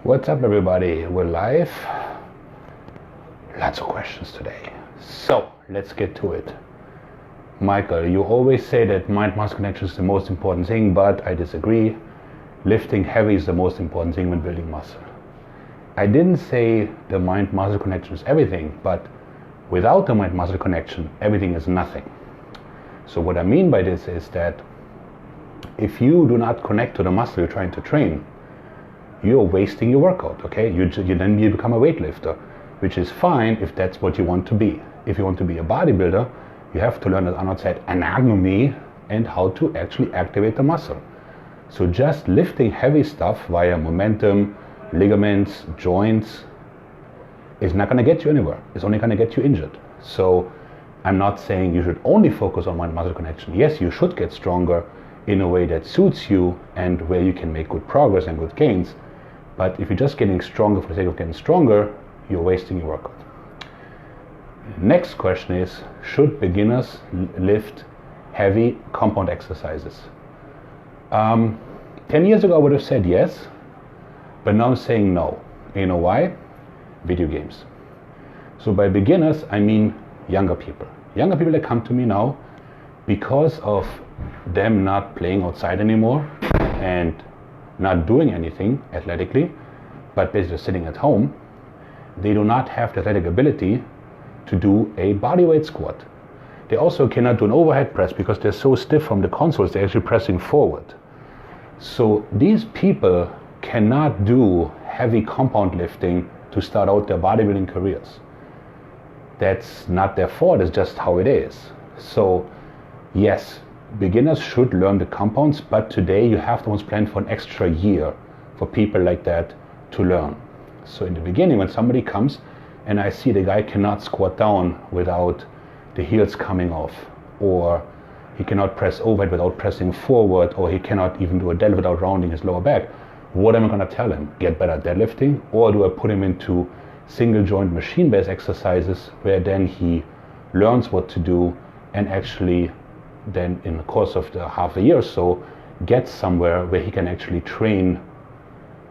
What's up, everybody? We're live. Lots of questions today. So let's get to it. Michael, you always say that mind-muscle connection is the most important thing, but I disagree. Lifting heavy is the most important thing when building muscle. I didn't say the mind-muscle connection is everything, but without the mind-muscle connection, everything is nothing. So what I mean by this is that if you do not connect to the muscle you're trying to train, you're wasting your workout, okay? Then you become a weightlifter, which is fine if that's what you want to be. If you want to be a bodybuilder, you have to learn, as Arnold said, anatomy and how to actually activate the muscle. So just lifting heavy stuff via momentum, ligaments, joints is not going to get you anywhere. It's only going to get you injured. So I'm not saying you should only focus on mind-muscle connection. Yes, you should get stronger in a way that suits you and where you can make good progress and good gains. But if you're just getting stronger for the sake of getting stronger, you're wasting your workout. Next question is, should beginners lift heavy compound exercises? 10 years ago I would have said yes, but now I'm saying no. You know why? Video games. So by beginners, I mean younger people. Younger people that come to me now because of them not playing outside anymore and not doing anything athletically, but basically sitting at home, they do not have the athletic ability to do a bodyweight squat. They also cannot do an overhead press because they're so stiff from the consoles, they're actually pressing forward. So these people cannot do heavy compound lifting to start out their bodybuilding careers. That's not their fault, it's just how it is. So yes, beginners should learn the compounds, but today you have to almost plan for an extra year for people like that to learn. So in the beginning, when somebody comes and I see the guy cannot squat down without the heels coming off, or he cannot press overhead without pressing forward, or he cannot even do a deadlift without rounding his lower back, what am I going to tell him? Get better at deadlifting? Or do I put him into single joint machine-based exercises where then he learns what to do and actually then in the course of the half a year or so gets somewhere where he can actually train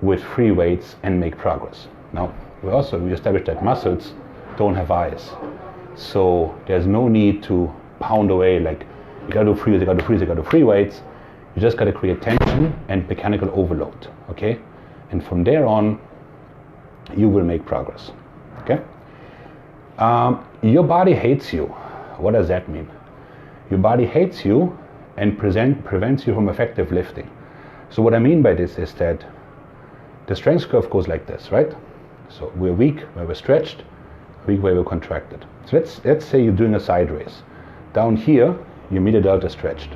with free weights and make progress. Now, we established that muscles don't have eyes. So there's no need to pound away like, you gotta do free weights, you gotta do free weights, you gotta do free weights. You just gotta create tension and mechanical overload, okay? And from there on, you will make progress, okay? Your body hates you. What does that mean? Your body hates you and prevents you from effective lifting. So what I mean by this is that the strength curve goes like this, right? So we're weak where we're stretched, weak where we're contracted. So let's say you're doing a side raise. Down here, your medial delta is stretched.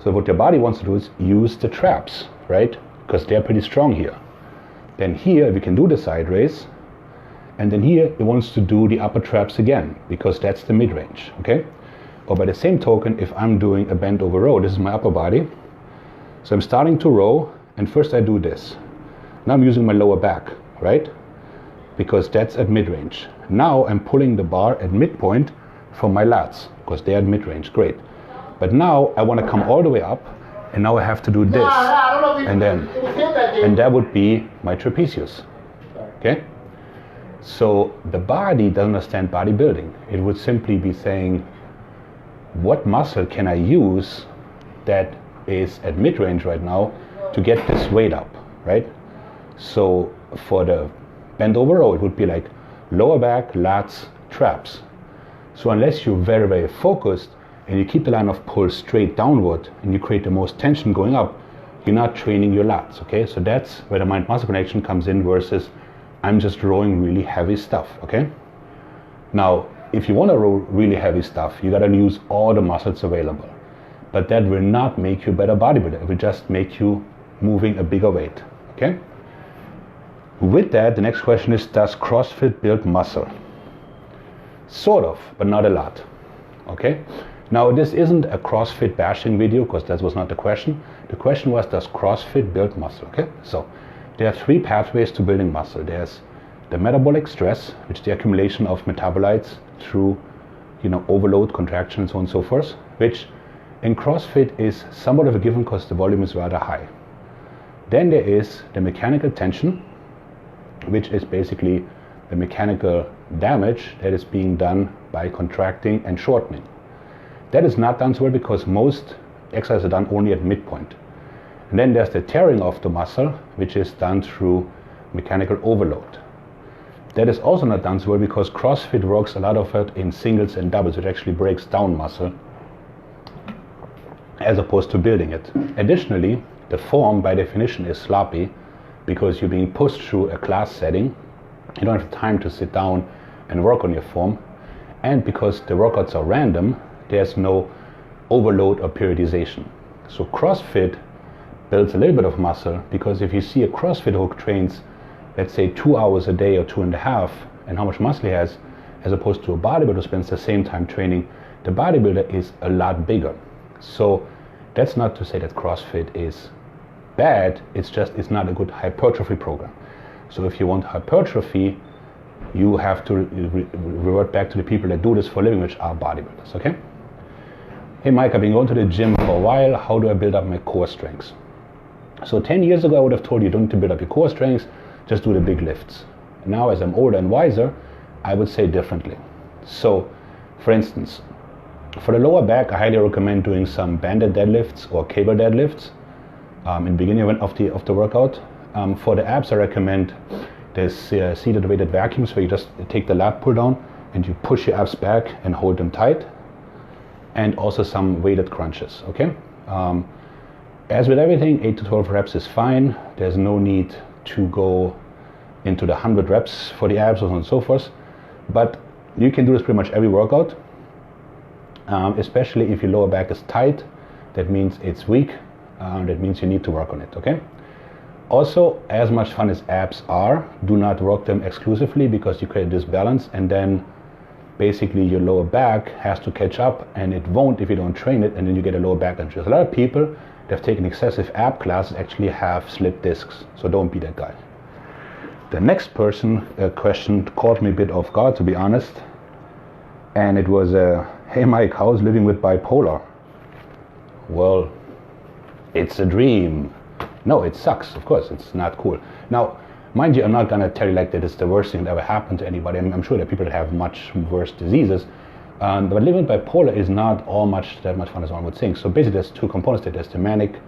So what your body wants to do is use the traps, right? Because they're pretty strong here. Then here, we can do the side raise. And then here, it wants to do the upper traps again, because that's the mid-range, okay? Or by the same token, if I'm doing a bend over row, this is my upper body. So I'm starting to row, and first I do this. Now I'm using my lower back, right? Because that's at mid-range. Now I'm pulling the bar at midpoint from my lats, because they're at mid-range, great. But now I want to come all the way up, and now I have to do this, and that would be my trapezius, okay? So the body doesn't understand bodybuilding. It would simply be saying, what muscle can I use that is at mid-range right now to get this weight up, right? So for the bend over row, it would be like lower back, lats, traps. So unless you're very, very focused and you keep the line of pull straight downward and you create the most tension going up, you're not training your lats, okay? So that's where the mind-muscle connection comes in versus I'm just rowing really heavy stuff, okay? Now, if you want to row really heavy stuff, you got to use all the muscles available. But that will not make you a better bodybuilder. It will just make you moving a bigger weight, okay? With that, the next question is, does CrossFit build muscle? Sort of, but not a lot, okay? Now, this isn't a CrossFit bashing video, because that was not the question. The question was, does CrossFit build muscle, okay? So, there are three pathways to building muscle. There's the metabolic stress, which is the accumulation of metabolites through, overload, contraction, and so on and so forth, which in CrossFit is somewhat of a given because the volume is rather high. Then there is the mechanical tension, which is basically the mechanical damage that is being done by contracting and shortening. That is not done so well because most exercises are done only at midpoint. And then there's the tearing of the muscle, which is done through mechanical overload. That is also not done so well because CrossFit works a lot of it in singles and doubles, which actually breaks down muscle as opposed to building it. Additionally, the form by definition is sloppy because you're being pushed through a class setting. You don't have time to sit down and work on your form. And because the workouts are random, there's no overload or periodization. So CrossFit builds a little bit of muscle because if you see a CrossFit who trains, let's say 2 hours a day or 2.5, and how much muscle he has, as opposed to a bodybuilder who spends the same time training, the bodybuilder is a lot bigger. So that's not to say that CrossFit is bad, it's just it's not a good hypertrophy program. So if you want hypertrophy, you have to revert back to the people that do this for a living, which are bodybuilders, okay? Hey Mike, I've been going to the gym for a while. How do I build up my core strengths? So 10 years ago, I would have told you don't need to build up your core strengths, just do the big lifts. Now, as I'm older and wiser, I would say differently. So, for instance, for the lower back, I highly recommend doing some banded deadlifts or cable deadlifts in the beginning of the workout. For the abs, I recommend this seated weighted vacuums where you just take the lat pull down and you push your abs back and hold them tight. And also some weighted crunches, okay? As with everything, 8 to 12 reps is fine. There's no need to go into the 100 reps for the abs and so forth. But you can do this pretty much every workout, especially if your lower back is tight. That means it's weak. That means you need to work on it, okay? Also, as much fun as abs are, do not work them exclusively because you create this balance and then basically your lower back has to catch up, and it won't if you don't train it, and then you get a lower back injury. A lot of people that have taken excessive ab classes actually have slipped discs, so don't be that guy. The next question caught me a bit off guard, to be honest, and it was, hey Mike, how's living with bipolar? Well, it's a dream. No, it sucks, of course, it's not cool. Now, mind you, I'm not gonna tell you like that it's the worst thing that ever happened to anybody. I'm sure there are people that have much worse diseases. But living with bipolar is not that much fun as one would think. So basically there's two components to it. There's the manic,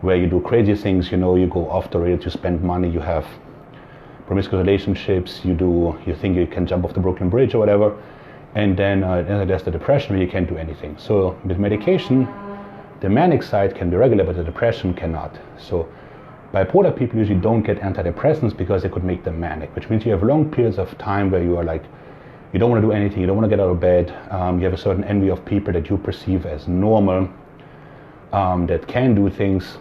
where you do crazy things, you know, you go off the rails, you spend money, you have promiscuous relationships, you think you can jump off the Brooklyn Bridge or whatever. And then there's the depression where you can't do anything. So with medication, the manic side can be regular, but the depression cannot. So bipolar people usually don't get antidepressants because they could make them manic, which means you have long periods of time where you are like, you don't want to do anything, you don't want to get out of bed, you have a certain envy of people that you perceive as normal, that can do things,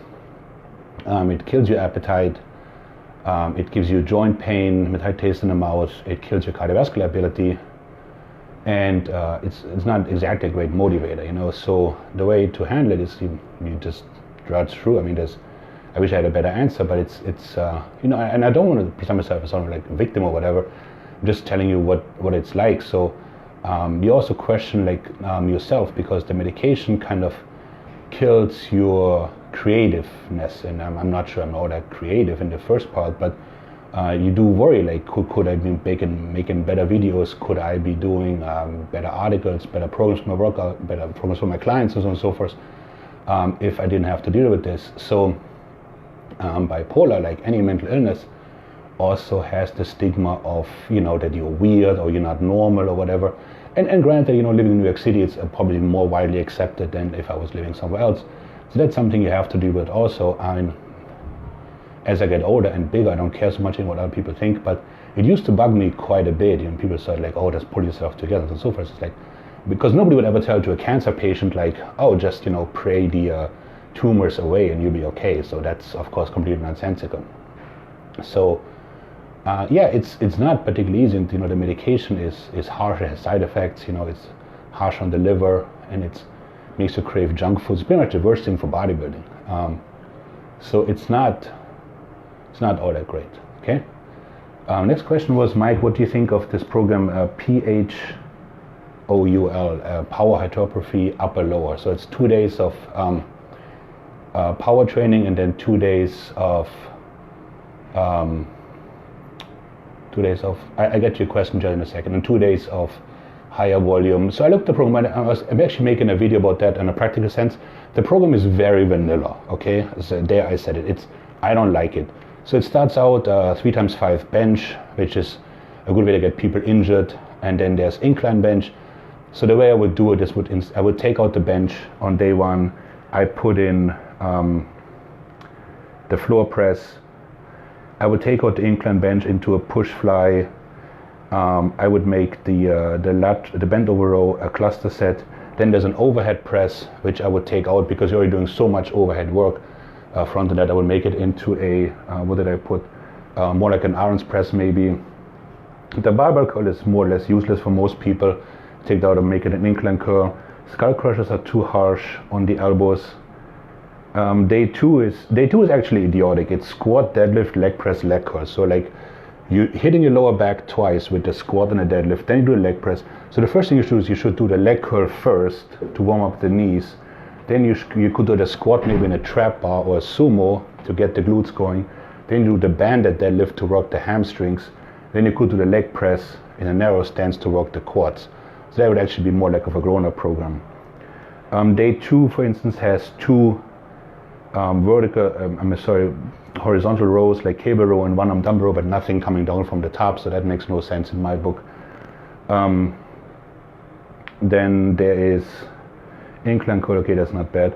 it kills your appetite, it gives you joint pain, metallic taste in the mouth, it kills your cardiovascular ability, and it's not exactly a great motivator, you know. So the way to handle it is you just drudge through. I mean, I wish I had a better answer, but it's you know, and I don't want to present myself as someone like a victim or whatever. I'm just telling you what it's like. So you also question like yourself, because the medication kind of kills your creativeness, and I'm not sure I'm all that creative in the first part, but you do worry like, could I be making better videos? Could I be doing better articles, better programs for my workout, better programs for my clients, and so on and so forth, if I didn't have to deal with this? So bipolar, like any mental illness, also has the stigma of, you know, that you're weird or you're not normal or whatever. And granted, you know, living in New York City, it's probably more widely accepted than if I was living somewhere else. So that's something you have to deal with also. As I get older and bigger, I don't care so much what other people think, but it used to bug me quite a bit. You know, people said like, oh, just pull yourself together and so forth. It's like, because nobody would ever tell to a cancer patient like, oh, just, you know, pray the tumors away and you'll be okay. So that's of course completely nonsensical. So yeah, it's not particularly easy. You know, the medication is harsh, it has side effects. You know, it's harsh on the liver, and it makes you crave junk food. It's pretty much the worst thing for bodybuilding. So it's not all that great. Okay. Next question was, Mike, what do you think of this program PHOUL, power hypertrophy upper lower? So it's 2 days of power training and then 2 days of 2 days of, I get your question just in a second, and 2 days of higher volume. So I looked at the program, I'm actually making a video about that in a practical sense. The program is very vanilla, okay? So there I said it, I don't like it. So it starts out 3x5 bench, which is a good way to get people injured, and then there's incline bench. So the way I would do it is I would take out the bench on day one, I put in the floor press, I would take out the incline bench into a push fly, I would make the bent over row a cluster set. Then there's an overhead press, which I would take out because you're already doing so much overhead work. Front of that, I would make it into a, what did I put? More like an Aaron's press maybe. The barbell curl is more or less useless for most people. Take that out and make it an incline curl. Skull crushers are too harsh on the elbows. Day two is actually idiotic. It's squat, deadlift, leg press, leg curl. So like you hitting your lower back twice with the squat and the deadlift, then you do a leg press. So the first thing you should do is you should do the leg curl first to warm up the knees. Then you could do the squat maybe in a trap bar or a sumo to get the glutes going. Then you do the banded deadlift to work the hamstrings. Then you could do the leg press in a narrow stance to work the quads. So that would actually be more like of a grown-up program. Day two, for instance, has two horizontal rows like cable row and one-arm dumbbell row, but nothing coming down from the top, so that makes no sense in my book. Then there is incline curl, okay, that's not bad.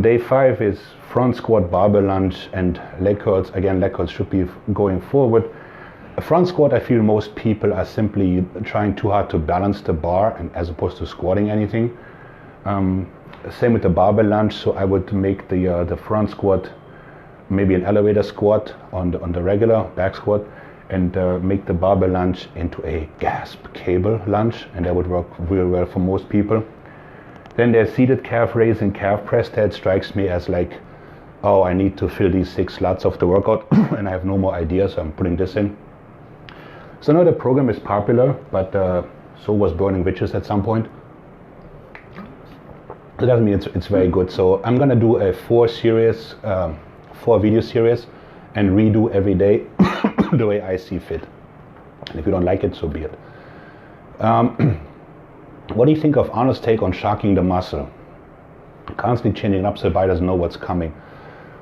Day five is front squat, barbell lunge, and leg curls. Again, leg curls should be going forward. A front squat, I feel most people are simply trying too hard to balance the bar and as opposed to squatting anything. Same with the barbell lunge, so I would make the front squat maybe an elevator squat on the regular back squat, and make the barbell lunge into a cable lunge, and that would work really well for most people. Then there's seated calf raise and calf press. That strikes me as like, oh, I need to fill these 6 slots of the workout and I have no more ideas, so I'm putting this in. So now the program is popular, but so was burning witches at some point. That doesn't mean it's very good. So I'm gonna do a 4 video series and redo every day the way I see fit. And if you don't like it, so be it. What do you think of Arnold's take on shocking the muscle? Constantly changing up so the body doesn't know what's coming.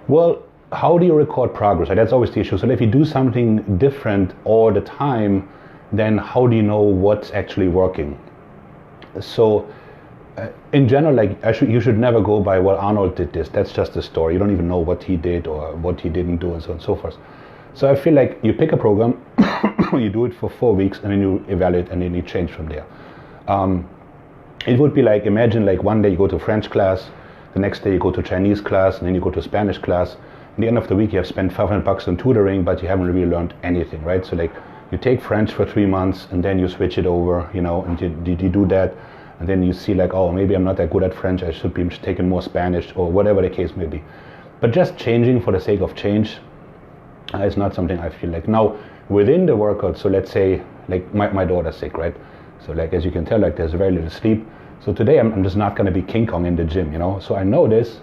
Well, how do you record progress? Right? That's always the issue. So if you do something different all the time, then how do you know what's actually working? So in general, like you should never go by, well, Arnold did this. That's just a story. You don't even know what he did or what he didn't do, and so on and so forth. So I feel like you pick a program, you do it for 4 weeks, and then you evaluate, and then you change from there. It would be like, imagine like one day you go to French class, the next day you go to Chinese class, and then you go to Spanish class. At the end of the week, you have spent $500 on tutoring, but you haven't really learned anything, right? So like you take French for 3 months, and then you switch it over, you know, and you do that. And then you see like, oh, maybe I'm not that good at French, I should be taking more Spanish, or whatever the case may be. But just changing for the sake of change is not something I feel like. Now, within the workout, so let's say, like my daughter's sick, right? So like, as you can tell, like there's very little sleep. So today I'm just not gonna be King Kong in the gym, you know? So I know this,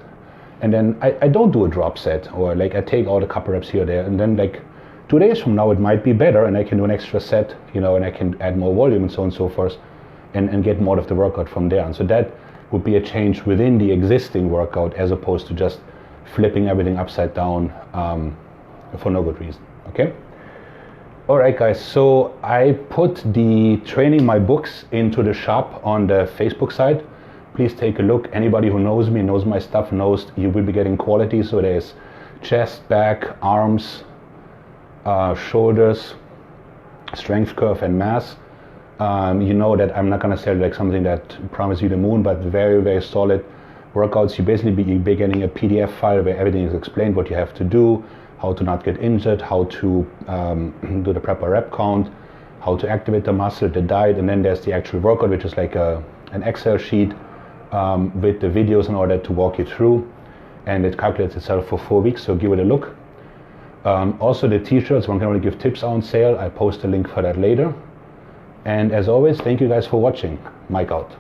and then I don't do a drop set, or like I take out a couple reps here or there, and then like 2 days from now it might be better, and I can do an extra set, you know, and I can add more volume and so on and so forth. And get more of the workout from there. And so that would be a change within the existing workout as opposed to just flipping everything upside down for no good reason, okay? All right, guys, so I put the training my books into the shop on the Facebook side. Please take a look. Anybody who knows me, knows my stuff, knows you will be getting quality. So there's chest, back, arms, shoulders, strength curve, and mass. You know that I'm not going to sell like something that promises you the moon, but very, very solid workouts. You basically be getting a PDF file where everything is explained, what you have to do, how to not get injured, how to do the proper rep count, how to activate the muscle, the diet, and then there's the actual workout, which is like an Excel sheet with the videos in order to walk you through, and it calculates itself for 4 weeks, so give it a look. Also the t-shirts, one can only give tips on sale. I post a link for that later. And as always, thank you guys for watching. Maik out.